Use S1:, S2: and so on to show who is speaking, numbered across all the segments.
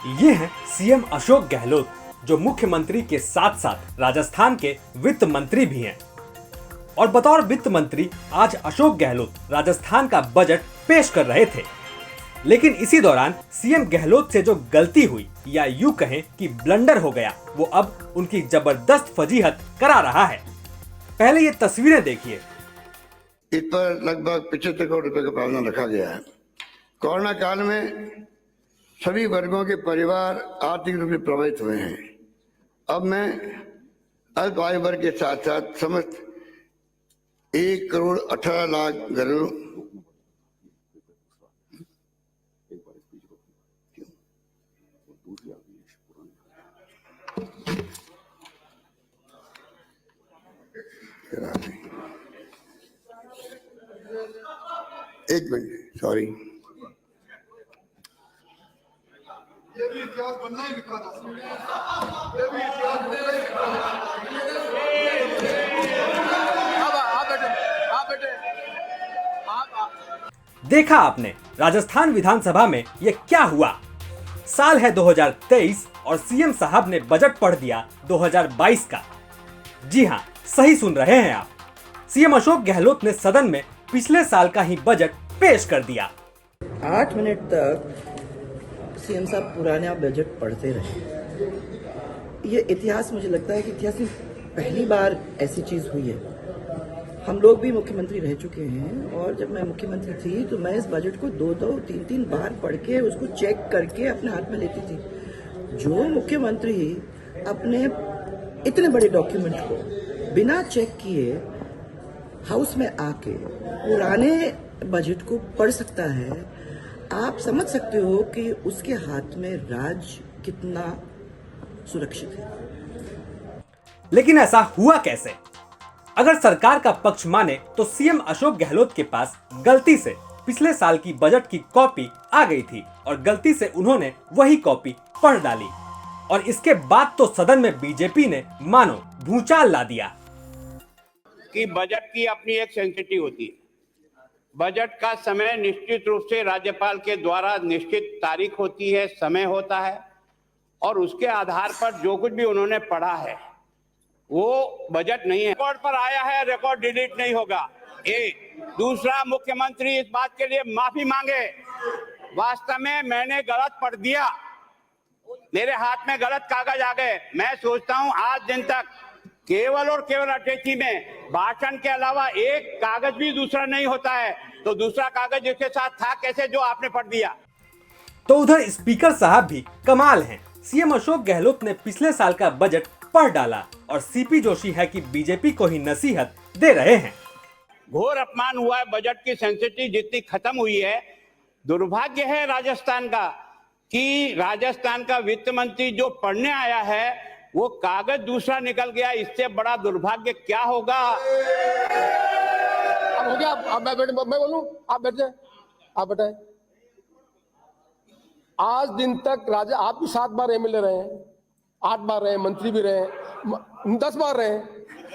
S1: ये हैं सीएम अशोक गहलोत, जो मुख्यमंत्री के साथ साथ राजस्थान के वित्त मंत्री भी हैं। और बतौर वित्त मंत्री आज अशोक गहलोत राजस्थान का बजट पेश कर रहे थे। लेकिन इसी दौरान सीएम गहलोत से जो गलती हुई या यूं कहें कि ब्लंडर हो गया, वो अब उनकी जबरदस्त फजीहत करा रहा है। पहले ये तस्वीरें देखिए।
S2: इस पर लगभग 75 करोड़ रुपए का प्रावधान रखा गया है। कोरोना काल में सभी वर्गों के परिवार आर्थिक रूप से प्रभावित हुए हैं। अब मैं अल्प आयु वर्ग के साथ साथ समस्त 1,18,00,000 घरों एक मिनट, सॉरी,
S3: ये भी इतिहास बनना ही लिखा था। ये भी इतिहास बनना ही लिखा था।
S1: देखा आपने राजस्थान विधानसभा में ये क्या हुआ। साल है 2023 और सीएम साहब ने बजट पढ़ दिया 2022 का। जी हाँ, सही सुन रहे हैं आप। सीएम अशोक गहलोत ने सदन में पिछले साल का ही बजट पेश कर दिया।
S4: 8 मिनट तक सीएम साहब पुराना बजट पढ़ते रहे। ये इतिहास, मुझे लगता है कि इतिहास में पहली बार ऐसी चीज हुई है। हम लोग भी मुख्यमंत्री रह चुके हैं और जब मैं मुख्यमंत्री थी तो मैं इस बजट को 2-2, 3-3 बार पढ़ के उसको चेक करके अपने हाथ में लेती थी। जो मुख्यमंत्री अपने इतने बड़े डॉक्यूमेंट को बिना चेक किए हाउस में आके पुराने बजट को पढ़ सकता है, आप समझ सकते हो कि उसके हाथ में राज कितना सुरक्षित है।
S1: लेकिन ऐसा हुआ कैसे? अगर सरकार का पक्ष माने तो सीएम अशोक गहलोत के पास गलती से पिछले साल की बजट की कॉपी आ गई थी और गलती से उन्होंने वही कॉपी पढ़ डाली। और इसके बाद तो सदन में बीजेपी ने मानो भूचाल ला दिया
S5: कि बजट की अपनी एक सेंसिटिव होती है। बजट का समय निश्चित रूप से राज्यपाल के द्वारा निश्चित तारीख होती है, समय होता है, और उसके आधार पर जो कुछ भी उन्होंने पढ़ा है वो बजट नहीं है। रिकॉर्ड पर आया है, रिकॉर्ड डिलीट नहीं होगा। एक दूसरा, मुख्यमंत्री इस बात के लिए माफी मांगे। वास्तव में मैंने गलत पढ़ दिया, मेरे हाथ में गलत कागज आ गए। मैं सोचता हूं आज दिन तक केवल और केवल अटैची में भाषण के अलावा एक कागज भी दूसरा नहीं होता है, तो दूसरा कागज इसके साथ था कैसे जो आपने पढ़ दिया।
S1: तो उधर स्पीकर साहब भी कमाल हैं। सीएम अशोक गहलोत ने पिछले साल का बजट पढ़ डाला और सीपी जोशी है कि बीजेपी को ही नसीहत दे रहे हैं।
S5: घोर अपमान हुआ है। बजट की सेंसिटिव जितनी खत्म हुई है। दुर्भाग्य है राजस्थान का कि राजस्थान का वित्त मंत्री जो पढ़ने आया है वो कागज दूसरा निकल गया। इससे बड़ा दुर्भाग्य क्या होगा?
S3: अब हो गया। अब मैं बोलूं, आप बैठे, आप बैठे। आज दिन तक राजा, आप भी 7 बार एमएलए रहे हैं, 8 बार रहे, मंत्री भी रहे, 10 बार रहे।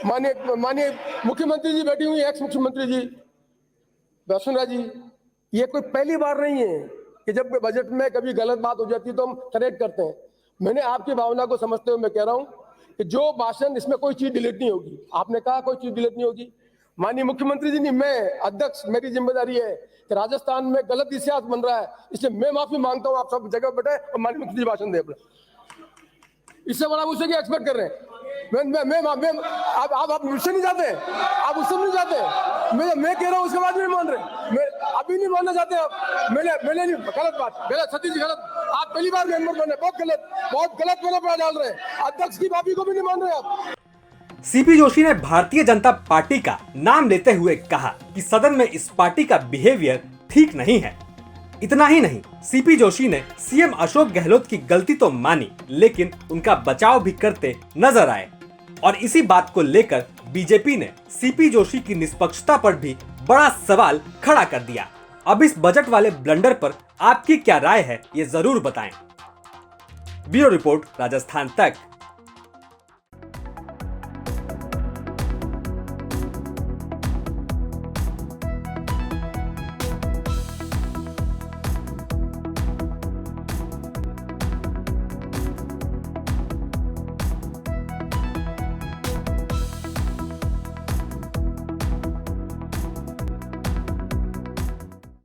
S3: माननीय मुख्यमंत्री जी बैठी हुई, एक्स मुख्यमंत्री जी वसुंधरा जी, ये कोई पहली बार नहीं है कि जब बजट में कभी गलत बात हो जाती है तो हम करेक्ट करते हैं। मैंने आपकी भावना को समझते हुए मैं कह रहा हूं कि जो भाषण, इसमें कोई चीज डिलीट नहीं होगी। आपने कहा कोई चीज डिलीट नहीं होगी। माननीय मुख्यमंत्री जी, नहीं, मैं अध्यक्ष, मेरी जिम्मेदारी है कि राजस्थान में गलत इतिहास बन रहा है, इसलिए मैं माफी मांगता हूं। आप सब जगह बैठे और माननीय मुख्यमंत्री जी भाषण दे अपना। इससे बड़ा मुझसे क्या एक्सपेक्ट कर रहे हैं? आप मुझसे नहीं जाते, आप उससे नहीं जाते। मैं कह रहा हूँ उसके बाद भी नहीं मान रहे। मैं अभी नहीं मानना चाहते आप। मैंने नहीं, गलत बात, गलत, सतीश जी गलत। आप पहली बार मेंबर बने, बहुत गलत मैंने पड़ा डाल रहे हैं। अध्यक्ष की माफी को भी नहीं मान रहे आप।
S1: सीपी जोशी ने भारतीय जनता पार्टी का नाम लेते हुए कहा कि सदन में इस पार्टी का बिहेवियर ठीक नहीं है। इतना ही नहीं, सीपी जोशी ने सीएम अशोक गहलोत की गलती तो मानी, लेकिन उनका बचाव भी करते नजर आए। और इसी बात को लेकर बीजेपी ने सीपी जोशी की निष्पक्षता पर भी बड़ा सवाल खड़ा कर दिया। अब इस बजट वाले ब्लंडर पर आपकी क्या राय है, ये जरूर बताएं। ब्यूरो रिपोर्ट, राजस्थान तक।